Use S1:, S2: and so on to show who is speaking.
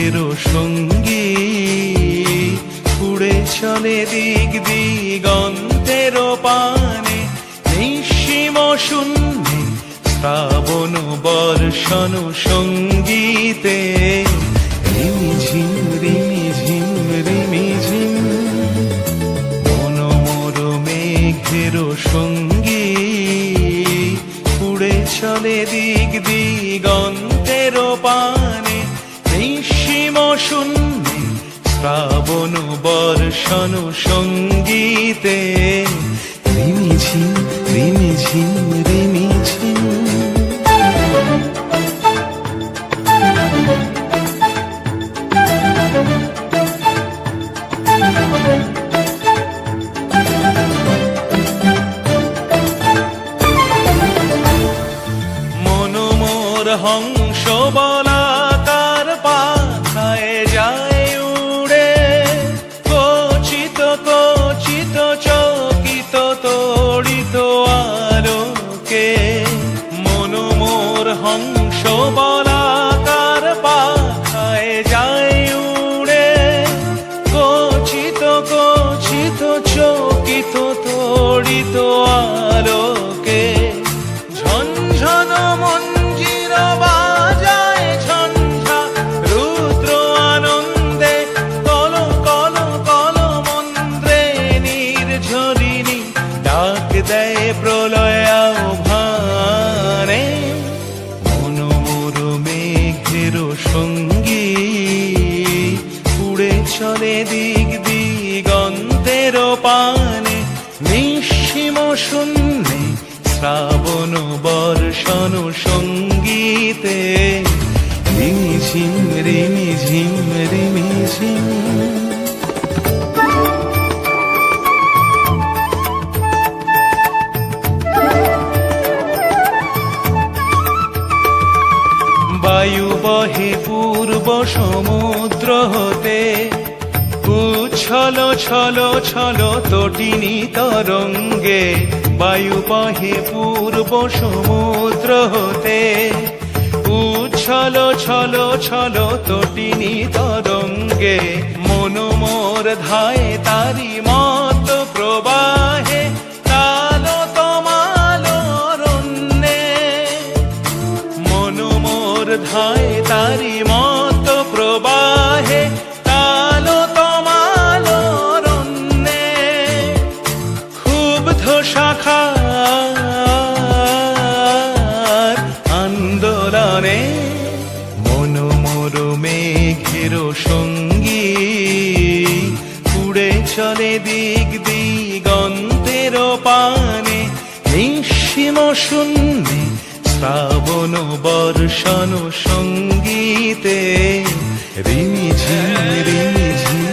S1: মেঘেরও সঙ্গী উড়ে চলে দিক দিগন্তের পানে নিঃসীম শূন্যে শ্রাবণ বর্ষণ সঙ্গীতে রিমিঝিম রিমিঝিম রিমিঝিম মনোমর মেঘেরও সঙ্গী উড়ে চলে দিক দিগন্তের পানে নিঃসীম শূন্যে শ্রাবণ বর্ষণ সঙ্গীতে রিমিঝিম রিমিঝিম রিমিঝিম মনোমর হংস বলাকার পাখায় যায় উড়ে কচিত কচিত চকিত তড়িত আলোকে মনোমর হংস বলাকার পাখায় যায় উড়ে কচিত কচিত চকিত তড়িত আলোকে ঝনঝন মঞ্জির বাজায় ঝঞ্ঝা রুদ্র আনন্দে কল কল কল মন্ত্রে নির্ঝরিণী ডাক দেয় প্রলয় আহ্বানে মনোমর মেঘেরও সঙ্গী উড়ে চলে দিক দিগন্তের পানে নিঃসীম শূন্যে শ্রাবণ বর্ষণ সঙ্গীতে রিমিঝিম রিমিঝিম রিমিঝিম বায়ু বহে পূর্ব সমুদ্র হতে উচ্ছল ছল ছল তটিনী তরঙ্গে বায়ু বহে পূর্ব সমুদ্র হতে উচ্ছল ছল ছল তটিনী তরঙ্গে মনোমর ধায় তারি মত প্রবাহে কালো তমাল রণ্যে মনোমর ধায় তারি মত প্রবাহে কালো তমাল রণ্যে ক্ষুব্ধ শাখার আন্দোলনে মনোমর মেঘেরও সঙ্গী উড়ে চলে দিক দিগন্তের পানে নিঃসীম শূন্যে শ্রাবণ বর্ষণ সঙ্গীতে রিমিঝিম রিমিঝিম